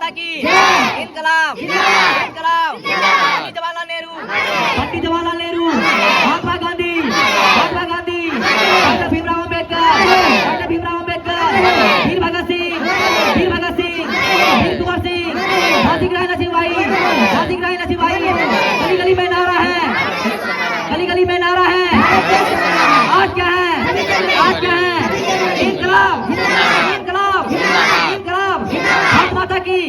माता की इनकलाब इनकलाब। पंडित जवाहरलाल नेहरू, पंडित जवाहरलाल नेहरू, महात्मा गांधी, महात्मा गांधी, डॉक्टर भीमराव अम्बेडकर, डॉक्टर भीमराव अम्बेडकर, वीर भगत सिंह, वीर भगत सिंह, वीर कुंवर सिंह, झांसी की रानी लक्ष्मीबाई, झांसी की रानी लक्ष्मीबाई। गली गली में नारा है, गली गली में नारा है। आज क्या है, आज क्या है? इनकलाब इनकलाब इनकलाब। भारत माता की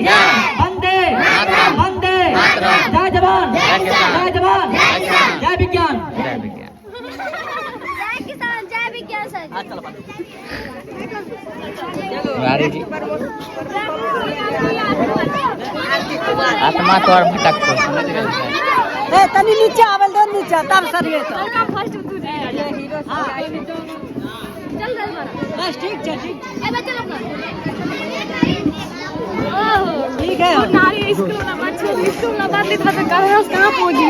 वंदे वंदे। जय जवान, जय जवान, जय विज्ञान, जय विज्ञान। जय किसान, जय विज्ञान सर। मुरारी जी आत्मा तो और भटक को समझ गए। ए तनी नीचे आवल दो, नीचे तब सर ये तो फर्स्ट तू ये हीरो चल चल बस ठीक है, ठीक ए बच्चा लोग ओह ठीक है। नारी स्कूल ना बच्चे स्कूल ना बात लिखा तो कर रहे कहां पहुंची।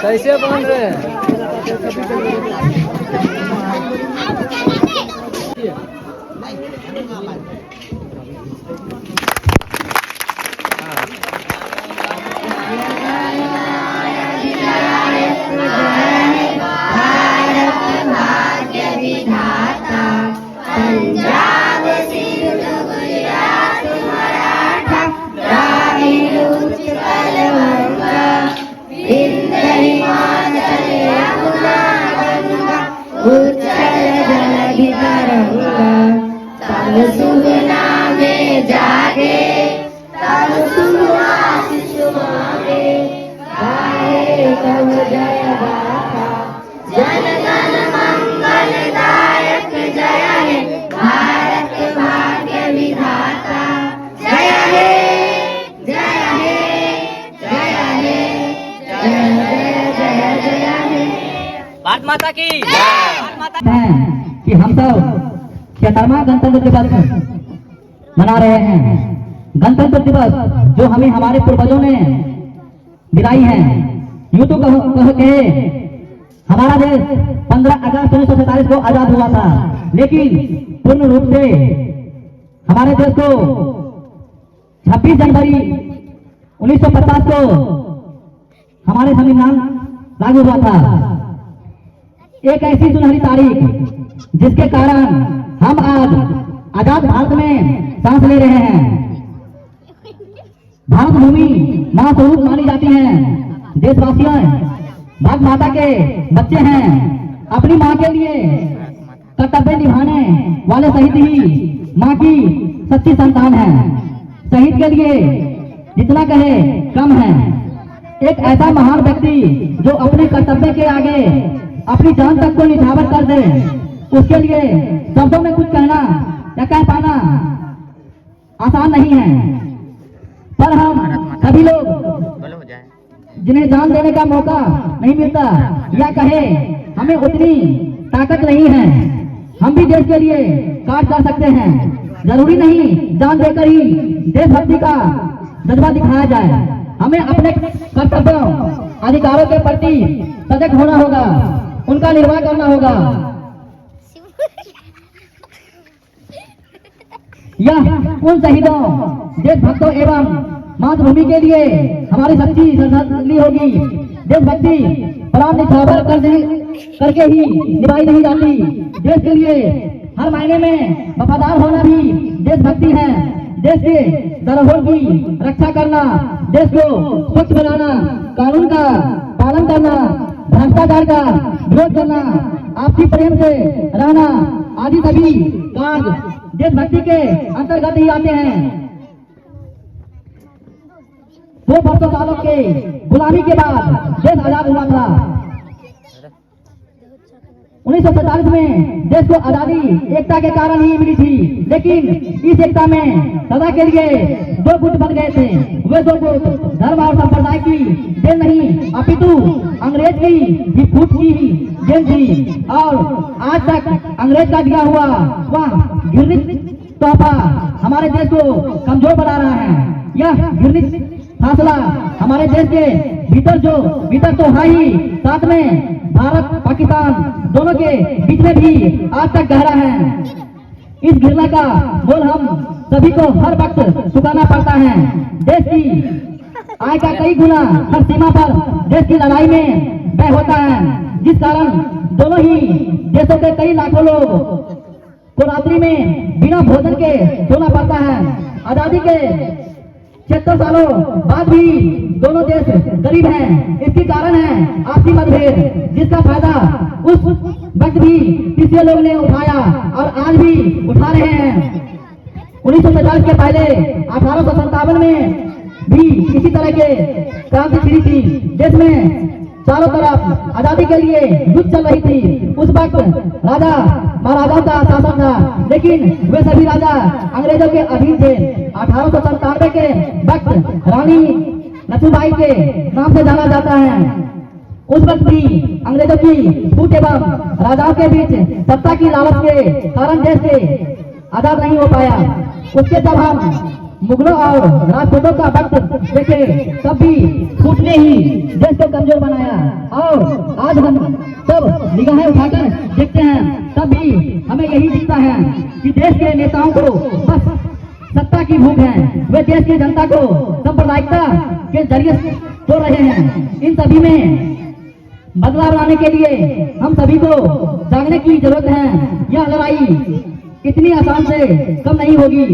कैसे बन रहे हैं? भारत माता की भारत माता कि हम सब 76वां गणतंत्र दिवस मना रहे हैं। गणतंत्र दिवस जो हमें हमारे पूर्वजों ने दिलाई है। यूं तो कह के हमारा देश 15 अगस्त 1947 को आजाद हुआ था, लेकिन पूर्ण रूप से हमारे देश को 26 जनवरी 1950 को हमारे संविधान लागू हुआ था। एक ऐसी सुनहरी तारीख जिसके कारण हम आज आजाद भारत में सांस ले रहे हैं। भारत भूमि मां स्वरूप मानी जाती है। देशवासियों भारत माता के बच्चे हैं। अपनी मां के लिए कर्तव्य निभाने वाले शहीद ही मां की सच्ची संतान है। शहीद के लिए जितना कहे कम है। एक ऐसा महान व्यक्ति जो अपने कर्तव्य के आगे अपनी जान तक को निछावर कर दे, उसके लिए शब्दों में कुछ कहना या कह पाना आसान नहीं है। पर हम सभी लोग जिन्हें जान देने का मौका नहीं मिलता या कहे हमें उतनी ताकत नहीं है, हम भी देश के लिए काट कर सकते हैं। जरूरी नहीं जान देकर ही देशभक्ति का जज्बा दिखाया जाए। हमें अपने कर्तव्यों अधिकारों के प्रति सजग होना होगा, उनका निर्वाह करना होगा। यह उन शहीदों, देशभक्तों एवं मातृभूमि के लिए हमारी सच्ची श्रद्धांजलि होगी। देशभक्ति प्राण निछावर करके ही निभाई नहीं जाती। देश के लिए हर मायने में वफादार होना भी देशभक्ति है। देश के धरोहर की रक्षा करना, देश को स्वच्छ बनाना, कानून का पालन करना, भ्रष्टाचार का विरोध करना, आपसी प्रेम से रहना आदि सभी कार्य देशभक्ति के अंतर्गत ही आते हैं। 200 सालों के गुलामी के बाद देश आजाद हुआ था। 1947 में देश को आजादी एकता के कारण ही मिली थी, लेकिन इस एकता में सदा के लिए दो गुट बन गए थे। वे दो गुट धर्म और संप्रदाय की देन नहीं, अपितु अंग्रेज की ही फूट की देन थी। और आज तक अंग्रेज का दिया हुआ वह घृणित तोहफा हमारे देश को कमजोर बना रहा है। यह घृणित फासला हमारे देश के भीतर तो है ही, साथ में भारत पाकिस्तान दोनों के बीच में भी आज तक गहरा है। इस घृणा का मोल हम सभी को हर वक्त चुकाना पड़ता है। देश की आय का कई गुना हर सीमा पर देश की लड़ाई में व्यय होता है, जिस कारण दोनों ही देशों के कई लाखों लोग को रात्रि में बिना भोजन के सोना पड़ता है। आजादी के 76 सालों बाद भी दोनों देश गरीब हैं। इसके कारण है आपसी मतभेद, जिसका फायदा उस वक्त भी पिछले लोग ने उठाया और आज भी उठा रहे हैं। 1947 के पहले 1857 में भी इसी तरह के क्रांति छिड़ी थी। देश में चारों तरफ आजादी के लिए युद्ध चल रही थी। उस वक्त राजा महाराजाओं का शासन था, लेकिन वे सभी राजा अंग्रेजों के अधीन थे। 1897 के वक्त रानी लक्ष्मीबाई के नाम से जाना जाता है। उस वक्त भी अंग्रेजों की छूट एवं राजाओं के बीच सत्ता की लालच के कारण देश से आजाद नहीं हो पाया। उसके जब हम मुगलों और राजपूतों का वक्त देखे, तब भी छूट ने ही देश को कमजोर बनाया। और आज हम सब निगाहें उठाकर देखते हैं, तब भी हमें यही दिखता है कि देश के नेताओं को बस सत्ता की भूख है। वे देश की जनता को सांप्रदायिकता के जरिए तोड़ रहे हैं। इन सभी में बदलाव लाने के लिए हम सभी को जागने की जरूरत है। यह लड़ाई इतनी आसान से कम नहीं होगी,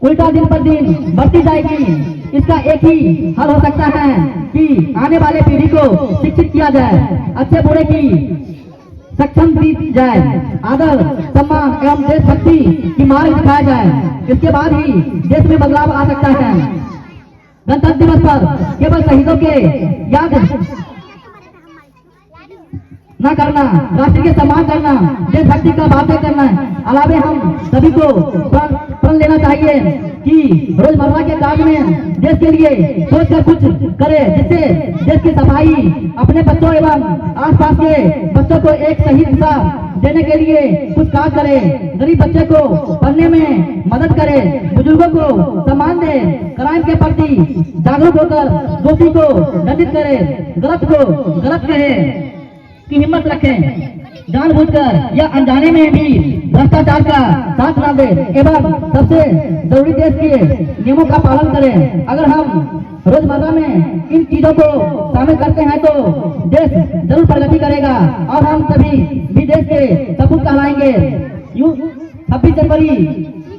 उल्टा दिन पर दिन बढ़ती जाएगी। इसका एक ही हल हो सकता है कि आने वाले पीढ़ी को शिक्षित किया जाए, अच्छे बुरे की सक्षम दी जाए, आदर सम्मान एवं देशभक्ति की मार्ग दिखाया जाए। इसके बाद ही देश में बदलाव आ सकता है। गणतंत्र दिवस पर केवल शहीदों के याद न करना, राष्ट्र के सम्मान करना, देशभक्ति का बातें करना, अलावे हम सभी को प्रण लेना चाहिए कि रोजमर्रा के कार्य में देश के लिए सोचकर कुछ करे, जिससे देश की सफाई, अपने बच्चों एवं आसपास के बच्चों को एक सही दिशा देने के लिए कुछ काम करे, गरीब बच्चे को पढ़ने में मदद करे, बुजुर्गों को सम्मान दे, क्राइम के प्रति जागरूक होकर दोषी को दंडित करे, गलत को गलत कहे की हिम्मत रखें, जानबूझकर या अनजाने में भी भ्रष्टाचार का साथ न दे एवं सबसे जरूरी देश के नियमों का पालन करें। अगर हम रोजमर्रा में इन चीजों को शामिल करते हैं तो देश जरूर प्रगति करेगा और हम सभी भी देश के सपूत कहलाएंगे। यूं 26 जनवरी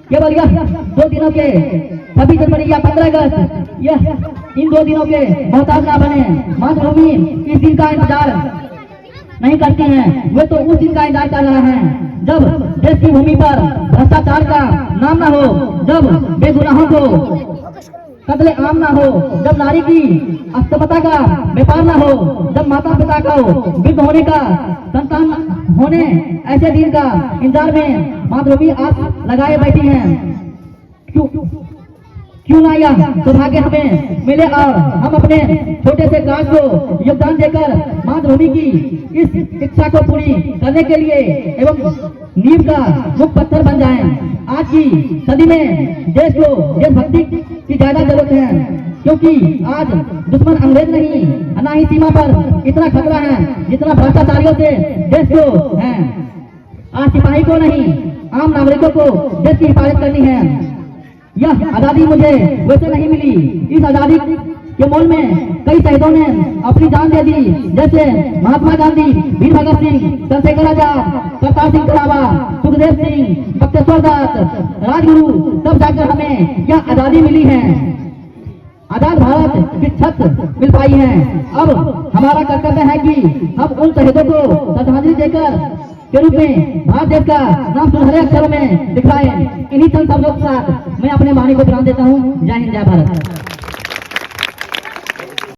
केवल यह 2 दिनों के 26 जनवरी या 15 अगस्त यह इन 2 दिनों के मोहताज न बने। मातृभूमि इस दिन का इंतजार नहीं करती हैं, वे तो उस दिन का इंतजार कर रहे हैं जब देश की भूमि पर भ्रष्टाचार का नाम न हो, जब बेगुनाहों को कत्ले आम न हो, जब नारी की अस्पता का व्यापार न हो, जब माता पिता को वृद्ध होने का संतान होने, ऐसे दिन का इंतजार में मातृभूमि आस लगाए बैठी है। क्यों ना यह सौभाग्य हमें मिले और हम अपने छोटे से कार्य को योगदान देकर मातृभूमि की इस इच्छा को पूरी करने के लिए एवं नींव का मुख्य पत्थर बन जाएं। आज की सदी में देश को देशभक्ति की ज्यादा जरूरत है, क्योंकि आज दुश्मन अंग्रेज नहीं, ना ही सीमा पर इतना खतरा है जितना भ्रष्टाचारियों से देश को है। आज सिपाही को नहीं, आम नागरिकों को देश की हिफाजत करनी है। यह आजादी मुझे वैसे नहीं मिली, इस आजादी के मोल में कई शहीदों ने अपनी जान दे दी, जैसे महात्मा गांधी, वीर भगत सिंह, चंद्रशेखर आजाद, करतार सिंह सराबा, सुखदेव सिंह, बख्तियार दत्त, राजगुरु, तब जाकर हमें यह आजादी मिली है, आजाद भारत की छत मिल पाई है। अब हमारा कर्तव्य है कि हम उन शहीदों को श्रद्धांजलि देकर के रूप में भारत देश का नाम सुनहरे अक्षरों में लिखवाएं। इन्हीं चंद शब्दों के साथ मैं अपने वाणी को विराम देता हूँ। जय हिंद, जय भारत।